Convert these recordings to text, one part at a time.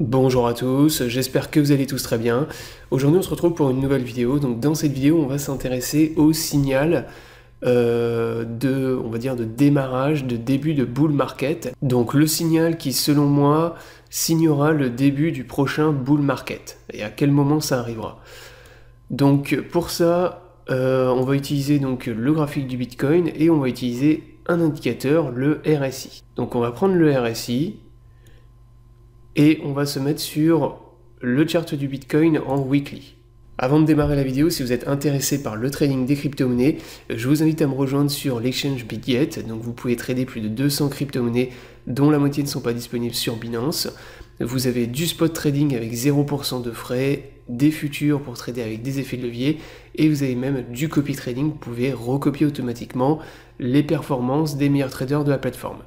Bonjour à tous, j'espère que vous allez tous très bien. Aujourd'hui on se retrouve pour une nouvelle vidéo. Donc dans cette vidéo on va s'intéresser au signal on va dire de démarrage, de début de bull market. Donc le signal qui selon moi signera le début du prochain bull market et à quel moment ça arrivera. Donc pour ça on va utiliser donc le graphique du Bitcoin et on va utiliser un indicateur, le RSI. Donc on va prendre le RSI et on va se mettre sur le chart du Bitcoin en weekly. Avant de démarrer la vidéo, si vous êtes intéressé par le trading des crypto-monnaies, je vous invite à me rejoindre sur l'exchange Bitget. Donc vous pouvez trader plus de 200 crypto-monnaies dont la moitié ne sont pas disponibles sur Binance. Vous avez du spot trading avec 0% de frais, des futurs pour trader avec des effets de levier, et vous avez même du copy trading, vous pouvez recopier automatiquement les performances des meilleurs traders de la plateforme.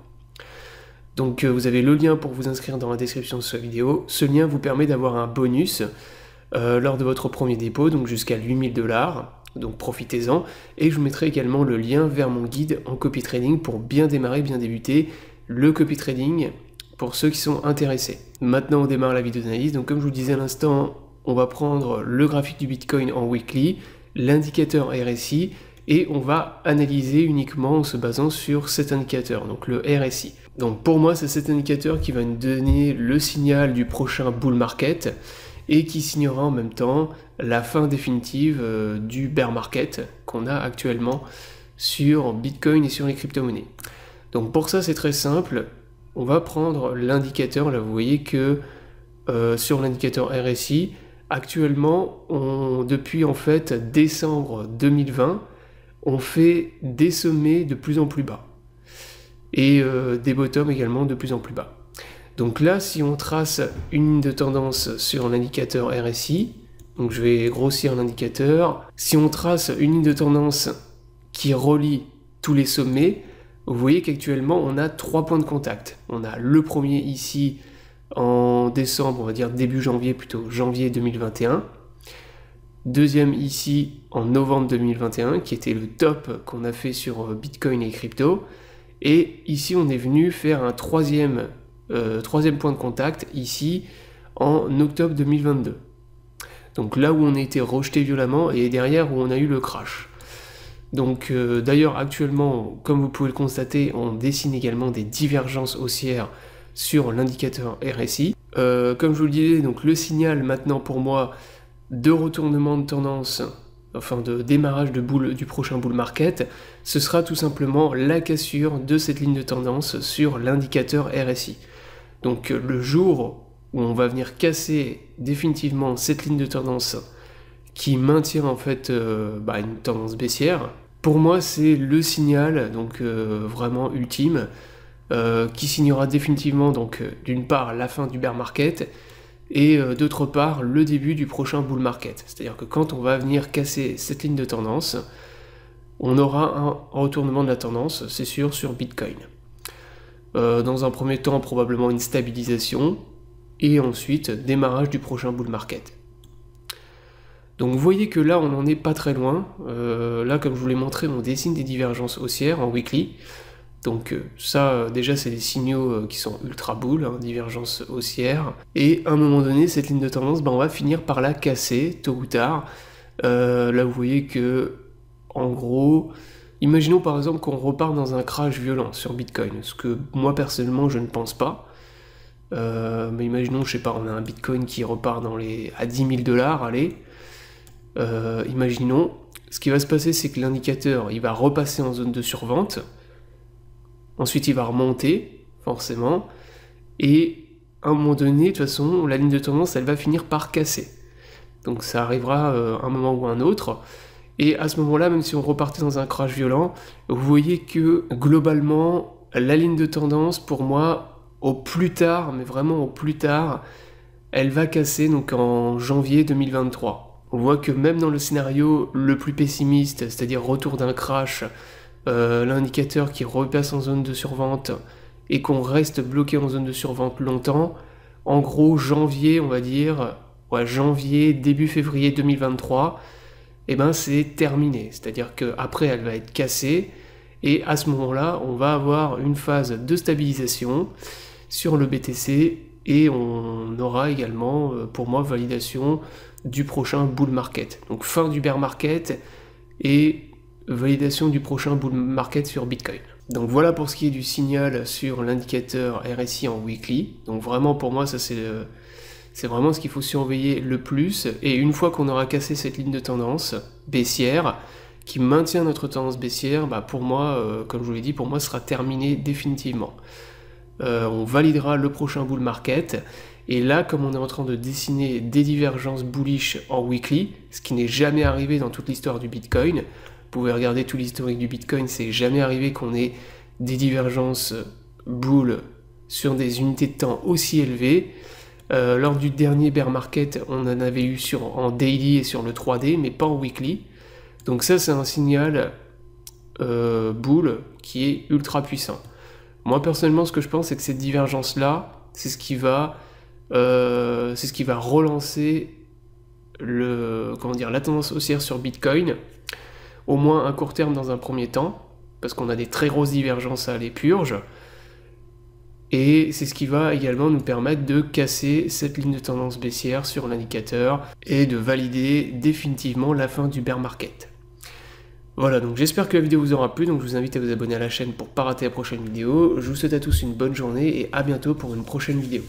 Donc vous avez le lien pour vous inscrire dans la description de cette vidéo. Ce lien vous permet d'avoir un bonus lors de votre premier dépôt, donc jusqu'à 8000 $, donc profitez-en. Et je vous mettrai également le lien vers mon guide en copy trading pour bien démarrer, bien débuter le copy trading pour ceux qui sont intéressés. Maintenant on démarre la vidéo d'analyse. Donc comme je vous le disais à l'instant, on va prendre le graphique du Bitcoin en weekly, l'indicateur RSI, et on va analyser uniquement en se basant sur cet indicateur, donc le RSI. Donc pour moi, c'est cet indicateur qui va nous donner le signal du prochain bull market et qui signera en même temps la fin définitive du bear market qu'on a actuellement sur Bitcoin et sur les crypto-monnaies. Donc pour ça, c'est très simple. On va prendre l'indicateur. Là, vous voyez que sur l'indicateur RSI, actuellement, depuis en fait décembre 2020, on fait des sommets de plus en plus bas et des bottoms également de plus en plus bas. Donc là, si on trace une ligne de tendance sur l'indicateur RSI, donc je vais grossir l'indicateur, si on trace une ligne de tendance qui relie tous les sommets, vous voyez qu'actuellement on a 3 points de contact. On a le premier ici en décembre, on va dire début janvier, plutôt janvier 2021. Deuxième ici en novembre 2021, qui était le top qu'on a fait sur Bitcoin et crypto. Et ici, on est venu faire un troisième point de contact, ici, en octobre 2022. Donc là où on a été rejeté violemment, et derrière où on a eu le crash. Donc d'ailleurs, actuellement, comme vous pouvez le constater, on dessine également des divergences haussières sur l'indicateur RSI. Comme je vous le disais, donc le signal maintenant pour moi de retournement de tendance, enfin de démarrage du prochain bull market, ce sera tout simplement la cassure de cette ligne de tendance sur l'indicateur RSI. Donc le jour où on va venir casser définitivement cette ligne de tendance qui maintient en fait une tendance baissière, pour moi c'est le signal donc vraiment ultime qui signera définitivement donc d'une part la fin du bear market et d'autre part le début du prochain bull market. C'est-à-dire que quand on va venir casser cette ligne de tendance, on aura un retournement de la tendance, c'est sûr, sur Bitcoin. Dans un premier temps, probablement une stabilisation, et ensuite démarrage du prochain bull market. Donc vous voyez que là, on n'en est pas très loin. Là, comme je vous l'ai montré, on dessine des divergences haussières en weekly. Donc ça, déjà, c'est des signaux qui sont ultra bull, divergence haussière. Et à un moment donné, cette ligne de tendance, on va finir par la casser, tôt ou tard. Là, vous voyez que, en gros, imaginons par exemple qu'on repart dans un crash violent sur Bitcoin, ce que moi, personnellement, je ne pense pas. Mais imaginons, je sais pas, on a un Bitcoin qui repart à 10 000 $, allez. Imaginons, ce qui va se passer, c'est que l'indicateur, il va repasser en zone de survente. Ensuite, il va remonter, forcément, et à un moment donné, de toute façon, la ligne de tendance, elle va finir par casser. Donc ça arrivera un moment ou un autre, et à ce moment-là, même si on repartait dans un crash violent, vous voyez que, globalement, la ligne de tendance, pour moi, au plus tard, mais vraiment au plus tard, elle va casser donc en janvier 2023. On voit que même dans le scénario le plus pessimiste, c'est-à-dire retour d'un crash, l'indicateur qui repasse en zone de survente et qu'on reste bloqué en zone de survente longtemps, en gros janvier, on va dire, janvier, début février 2023, et c'est terminé. C'est-à-dire qu'après, elle va être cassée, et à ce moment-là, on va avoir une phase de stabilisation sur le BTC et on aura également, pour moi, validation du prochain bull market. Donc fin du bear market et validation du prochain bull market sur Bitcoin. Donc voilà pour ce qui est du signal sur l'indicateur RSI en weekly. Donc vraiment pour moi ça c'est vraiment ce qu'il faut surveiller le plus. Et une fois qu'on aura cassé cette ligne de tendance baissière, qui maintient notre tendance baissière, bah pour moi, comme je vous l'ai dit, pour moi ce sera terminé définitivement. On validera le prochain bull market. Et là, comme on est en train de dessiner des divergences bullish en weekly, ce qui n'est jamais arrivé dans toute l'histoire du Bitcoin, vous pouvez regarder tout l'historique du Bitcoin, c'est jamais arrivé qu'on ait des divergences bull sur des unités de temps aussi élevées. Lors du dernier bear market, on en avait eu en daily et sur le 3D, mais pas en weekly. Donc ça, c'est un signal bull qui est ultra puissant. Moi, personnellement, ce que je pense, c'est que cette divergence-là, c'est ce qui va relancer la tendance haussière sur Bitcoin, au moins à court terme dans un premier temps, parce qu'on a des très grosses divergences à aller purge, et c'est ce qui va également nous permettre de casser cette ligne de tendance baissière sur l'indicateur et de valider définitivement la fin du bear market. Voilà, donc j'espère que la vidéo vous aura plu, donc je vous invite à vous abonner à la chaîne pour ne pas rater la prochaine vidéo. Je vous souhaite à tous une bonne journée et à bientôt pour une prochaine vidéo.